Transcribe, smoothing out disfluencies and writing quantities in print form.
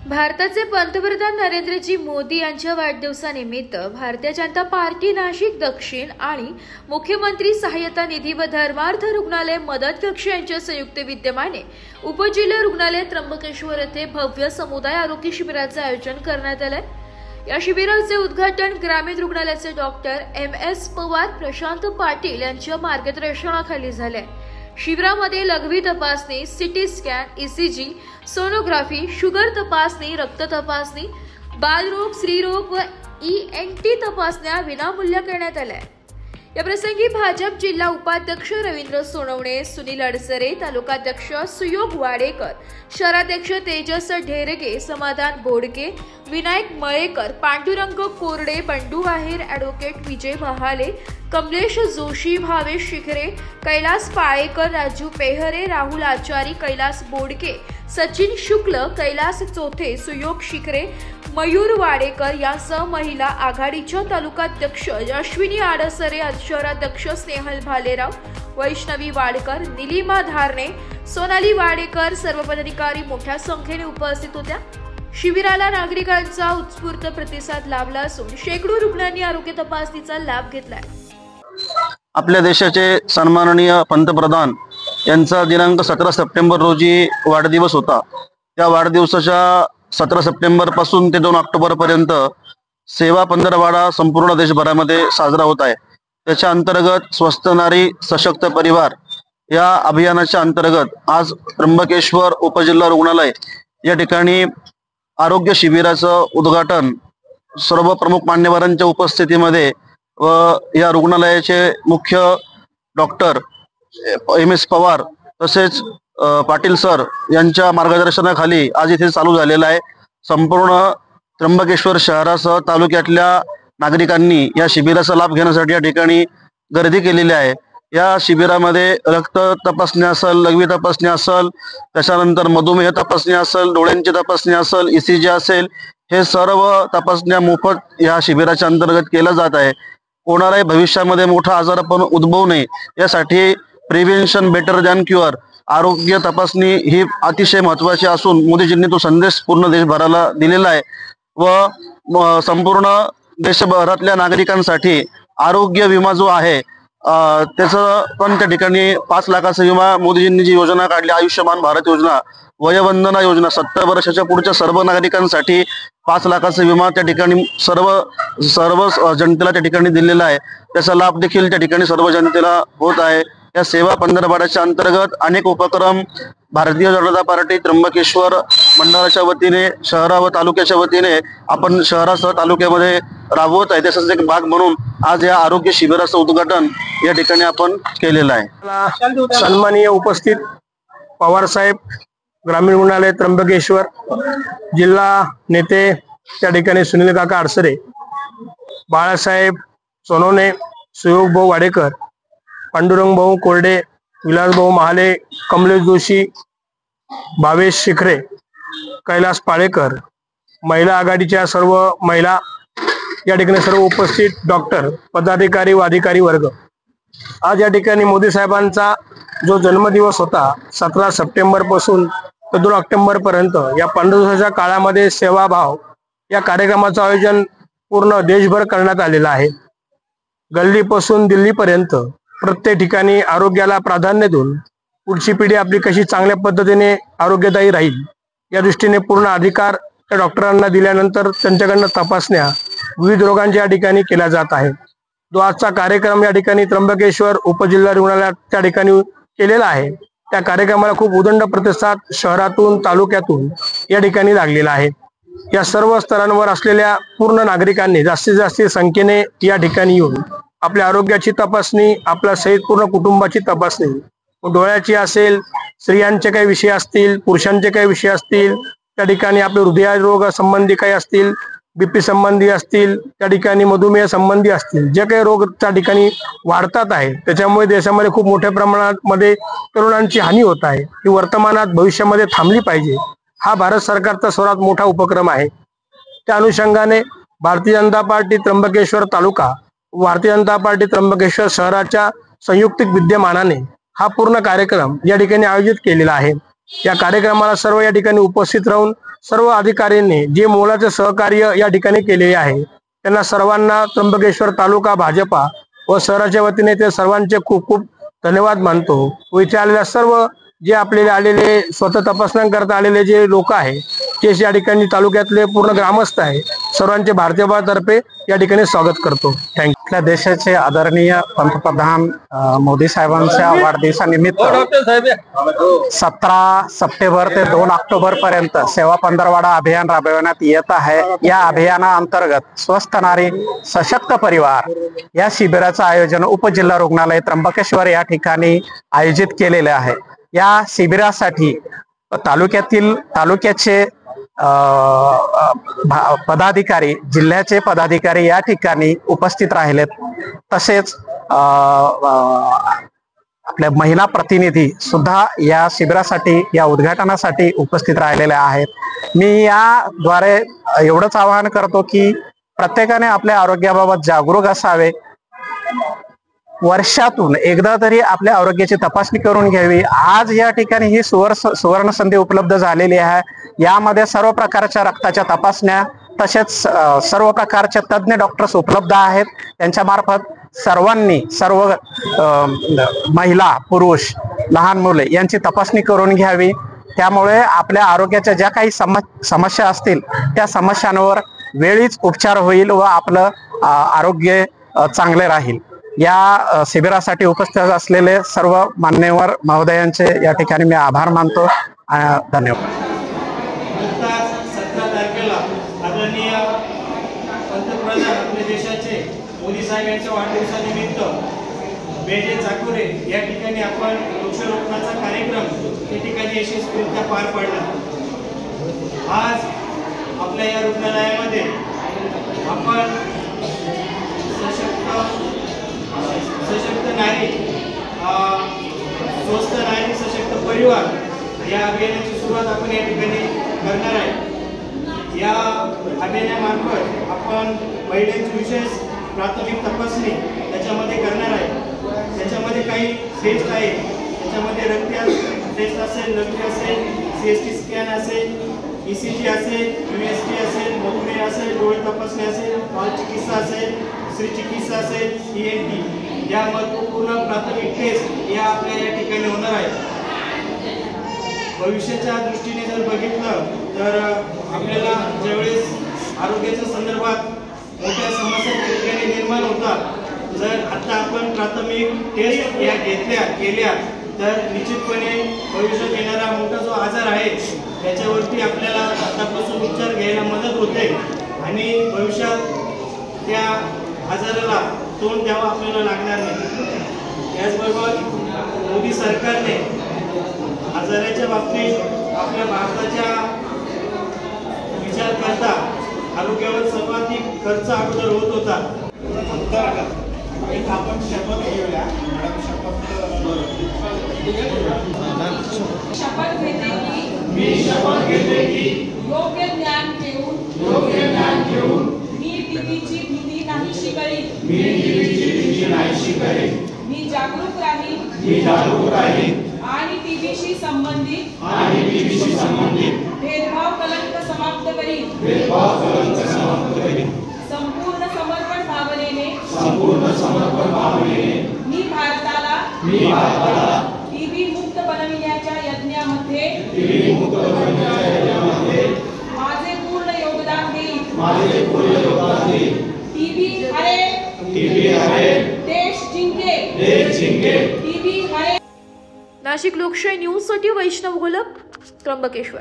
भारताचे पंतप्रधान नरेंद्रजी मोदी यांच्या वाढदिवसानिमित्त भारतीय जनता पार्टी नाशिक दक्षिण आणि मुख्यमंत्री सहाय्यता निधी व धर्मार्थ रुग्णालय मदत कक्ष यांच्या संयुक्त विद्यमाने उपजिल्हा रुग्णालय त्र्यंबकेश्वर येथे भव्य समुदाय आरोग्य शिबिराचे आयोजन करण्यात आले। या शिबिराचे उद्घाटन ग्रामीण रुग्णालयाचे डॉक्टर MS पवार प्रशांत पाटील यांच्या मार्गदर्शनाखाली झाले। शिबिरामध्ये लघवी तपासणी, CT scan, ECG, sonography, sugar तपासणी, रक्त तपासणी, बालरोग, स्त्रीरोग व ENT तपासण्या विनामूल्य करण्यात आल्या। या प्रसंगी भाजप जिल्हा उपाध्यक्ष रवींद्र सोनवणे, सुनील अडसरे, तालुकाध्यक्ष सुयोग वाडेकर, शहराध्यक्ष तेजस ढेरगे, समाधान बोडके, विनायक मळेकर, पांडुरंग कोरडे, बंडू आहेर, ॲडव्होकेट विजय महाले, कमलेश जोशी, भावेश शिखरे, कैलास पाळेकर, राजू पेहरे, राहुल आचारी, कैलास बोडके, सचिन शुक्ल, कैलास चोथे, सुयोग शिखरे, मयूर वाडेकर यांसह महिला आघाडीच्या तालुकाध्यक्ष अश्विनी आडसरे, शहराध्यक्ष स्नेहल भालेराव, वैष्णवी वाडेकर, निलिमा धारणे, सोनाली वाडेकर सर्व पदाधिकारी मोठ्या संख्येने उपस्थित होत्या। शिबिराला नागरिकांचा उत्स्फूर्त प्रतिसाद लाभला असून शेकडो रुग्णांनी आरोग्य तपासणीचा लाभ घेतलाय। आपल्या देशाचे सन्माननीय पंतप्रधान यांचा दिनांक 17 सप्टेंबर रोजी वाढदिवस होता। त्या वाढदिवसाच्या 17 सप्टेंबर पासून ते 2 ऑक्टोबर पर्यंत सेवा पंधरवडा संपूर्ण देशभरामध्ये साजरा होत आहे। त्याच्या अंतर्गत स्वस्थ नारी सशक्त परिवार या अभियानाच्या अंतर्गत आज त्र्यंबकेश्वर उपजिल्हा रुग्णालय या ठिकाणी आरोग्य शिबिराचं उद्घाटन सर्व प्रमुख मान्यवरांच्या उपस्थितीमध्ये व या रुग्णालयाचे मुख्य डॉक्टर MS पवार तसेच पाटील सर यांच्या मार्गदर्शनाखाली आज इथे चालू झालेला आहे। संपूर्ण त्र्यंबकेश्वर शहरासह तालुक्यातल्या नागरिकांनी या शिबिराचा लाभ घेण्यासाठी या ठिकाणी गर्दी केलेली आहे। या शिबिरामध्ये रक्त तपासणी असेल, लघवी तपासणी असेल, त्याच्यानंतर मधुमेह तपासणी असेल, डोळ्यांची तपासणी असेल, ECG असेल, हे सर्व तपासण्या मोफत या शिबिराच्या अंतर्गत केल्या जात आहे। कोणालाही भविष्यामध्ये मोठा आजारपण उद्भवू नये यासाठी प्रिव्हेन्शन बेटर दॅन क्युअर आरोग्य तपासणी ही अतिशय महत्त्वाची असून मोदीजींनी तो संदेश पूर्ण देशभराला दिलेला आहे व संपूर्ण देशभरातल्या नागरिकांसाठी आरोग्य विमा जो आहे त्याचं पण त्या ठिकाणी 5 लाखाचा विमा मोदीजींनी जी योजना काढली आयुष्यमान भारत योजना, वयोवंदना योजना 70 वर्षाच्या पुढच्या सर्व नागरिकांसाठी 5 लाखाचा विमा त्या ठिकाणी सर्व जनतेला त्या ठिकाणी दिलेला आहे। त्याचा लाभ देखील त्या ठिकाणी सर्व जनतेला होत आहे। या सेवा पंधरवड्याच्या अंतर्गत अनेक उपक्रम भारतीय जनता पार्टी त्र्यंबकेश्वर मंडळाच्या वतीने शहरा व तालुक्याच्या वतीने आपण शहरासह तालुक्यामध्ये राबवत आहे। त्याचाच एक भाग म्हणून आज या आरोग्य शिबिराचं उद्घाटन या ठिकाणी आपण केलेलं आहे। सन्माननीय उपस्थित पवार साहेब, ग्रामीण रुग्णालय त्र्यंबकेश्वर, जिल्हा नेते त्या ठिकाणी सुनील काका अडसरे, बाळासाहेब सोनवणे, सुयोग भाऊ वाडेकर, पांडुरंग भाऊ कोरडे, विलास भाऊ महाले, कमलेश जोशी, भावेश शिखरे, कैलास पाळेकर, महिला आघाडीच्या सर्व महिला या ठिकाणी सर्व उपस्थित डॉक्टर, पदाधिकारी व अधिकारी वर्ग, आज या ठिकाणी मोदी साहेबांचा जो जन्मदिवस होता 17 सप्टेंबर पासून ते 2 ऑक्टोबर पर्यंत या 15 दिवसाच्या काळामध्ये सेवाभाव या कार्यक्रमाचं आयोजन पूर्ण देशभर करण्यात आलेलं आहे। गल्लीपासून दिल्लीपर्यंत प्रत्येक ठिकाणी आरोग्याला प्राधान्य देऊन पुढची पिढी आपली कशी चांगल्या पद्धतीने आरोग्यदायी राहील या दृष्टीने पूर्ण अधिकार त्या डॉक्टरांना दिल्यानंतर त्यांच्याकडनं तपासण्या विविध रोगांच्या ठिकाणी केल्या जात आहेत। जो आजचा कार्यक्रम या ठिकाणी त्र्यंबकेश्वर उपजिल्हा रुग्णालयात त्या ठिकाणी केलेला आहे, त्या कार्यक्रमाला खूप उदंड प्रतिसाद शहरातून तालुक्यातून या ठिकाणी लागलेला आहे। या सर्व स्तरांवर असलेल्या पूर्ण नागरिकांनी जास्तीत जास्त संख्येने या ठिकाणी येऊन आपल्या आरोग्याची तपासणी, आपल्या सहित पूर्ण कुटुंबाची तपासणी, डोळ्याची असेल, स्त्रियांचे काही विषय असतील, पुरुषांचे काही विषय असतील, त्या ठिकाणी आपले हृदयरोग संबंधी काही असतील, BP संबंधी असतील, त्या ठिकाणी मधुमेह संबंधी असतील, जे काही रोग त्या ठिकाणी वाढतात आहे त्याच्यामुळे देशामध्ये खूप मोठ्या प्रमाणामध्ये तरुणांची हानी होत आहे। ही वर्तमानात भविष्यामध्ये थांबली पाहिजे, हा भारत सरकारचा सर्वात मोठा उपक्रम आहे। त्या अनुषंगाने भारतीय जनता पार्टी त्र्यंबकेश्वर तालुका, भारतीय जनता पार्टी त्र्यंबकेश्वर शहराच्या संयुक्त विद्यमानाने हा पूर्ण कार्यक्रम या ठिकाणी आयोजित केलेला आहे। या कार्यक्रमाला सर्व या ठिकाणी उपस्थित राहून सर्व अधिकाऱ्यांनी जे मोलाचे सहकार्य या ठिकाणी केले आहे त्यांना सर्वांना त्र्यंबकेश्वर तालुका भाजपा व शहराच्या वतीने ते सर्वांचे खूप खूप धन्यवाद मानतो व इथे आलेल्या सर्व जे आपल्याला आलेले स्वतः तपासणी करता आलेले जे लोक आहे ते या ठिकाणी तालुक्यातले पूर्ण ग्रामस्थ आहे सर्वांचे भारतीय तर्फे या ठिकाणी स्वागत करतो। थँक्यू। आपल्या देशाचे आदरणीय पंतप्रधान मोदी साहेबांच्या वाढदिवसानिमित्त 17 सप्टेंबर ते 2 ऑक्टोबर पर्यंत सेवा पंधरवाडा अभियान राबविण्यात येत आहे। या अभियानाअंतर्गत स्वस्थ नारी सशक्त परिवार या शिबिराचं आयोजन उपजिल्हा रुग्णालय त्र्यंबकेश्वर या ठिकाणी आयोजित केलेले आहे। या शिबिरासाठी तालुक्याचे पदाधिकारी जिल्ह्याचे पदाधिकारी या ठिकाणी उपस्थित राहिलेत। तसेच आपल्या महिला प्रतिनिधी सुद्धा या शिबिरासाठी या उद्घाटनासाठी उपस्थित राहिलेले आहेत। मी याद्वारे एवढंच आवाहन करतो की प्रत्येकाने आपल्या आरोग्याबाबत जागरूक असावे। वर्षातून एकदा तरी आपल्या आरोग्याची तपासणी करून घ्यावी। आज या ठिकाणी ही सुवर्ण संधी उपलब्ध झालेली आहे। यामध्ये सर्व प्रकारच्या रक्ताच्या तपासण्या तसेच सर्व प्रकारचे तज्ञ डॉक्टर्स उपलब्ध आहेत। त्यांच्या मार्फत सर्व महिला पुरुष लहान मुले यांची तपासणी करून घ्यावी। त्यामुळे आपल्या आरोग्याच्या ज्या काही समस्या असतील त्या समस्यांवर वेळीच उपचार होईल व आपलं आरोग्य चांगले राहील। या शिबिरासाठी उपस्थित असलेले सर्व मान्यवर महोदयांचे या ठिकाणी मी आभार मानतो। धन्यवाद। 17 तारखेला आदरणीय पंतप्रधान आपल्या देशाचे मोदी साहेब यांच्या वाढदिवसानिमित्त बेजे चाकुरे या ठिकाणी आपण वृक्षारोपणाचा कार्यक्रम या ठिकाणी यशस्वीरित्या पार पाडला। आज आपल्या या रुग्णालयामध्ये आपण सशक्त नारी स्वस्थ नारी सशक्त परिवार या अभियानाची सुरुवात आपण या ठिकाणी करणार आहे। या अभियानामार्फत आपण महिलांची विशेष प्राथमिक तपासणी त्याच्यामध्ये करणार आहे। त्याच्यामध्ये काही टेस्ट आहे, त्याच्यामध्ये रक्त टेस्ट असेल, रक्त असेल, CST स्कॅन असेल, ECG असेल, USG असेल, मोकळे असेल, डोळे तपासणी असेल, बाल चिकित्सा असेल, स्त्री चिकित्सा असेल, ENT या महत्त्वपूर्ण प्राथमिक टेस्ट या आपल्या या ठिकाणी होणार आहे। भविष्याच्या दृष्टीने जर बघितलं तर आपल्याला ज्यावेळेस आरोग्याच्या संदर्भात मोठ्या समस्या ठिकाणी निर्माण होतात, जर आता आपण प्राथमिक टेस्ट या केल्या तर निश्चितपणे भविष्यात येणारा मोठा जो आजार आहे त्याच्यावरती आपल्याला आतापासून उपचार घ्यायला मदत होते आणि भविष्यात त्या आजाराला तोंड द्यावं आपल्याला लागणार नाही। त्याचबरोबर मोदी सरकारने आजाराच्या बाबतीत आपल्या भारताच्या विचार करता आरोग्यावर सर्वाधिक खर्च अगोदर होत होता। आपण शपथ घेऊया मॅडम। शपथ घेते की मी शपथ घेते की योग्य ज्ञान घेऊन मी टीबीची भीती नाहीशी करीन। मी जागरूक राहीन आणि टीबीशी संबंधित भेदभाव कलंक समाप्त करीन। संपूर्ण समर्पण भावनेने मी भारताला टीबी मुक्त बनविण्याच्या यज्ञामध्ये माझे पूर्ण योगदान देईन। टीबी हरे देश जिंके। टीबी हरे। नाशिक लोकशाही न्यूज साठी वैष्णव घोलप, त्र्यंबकेश्वर।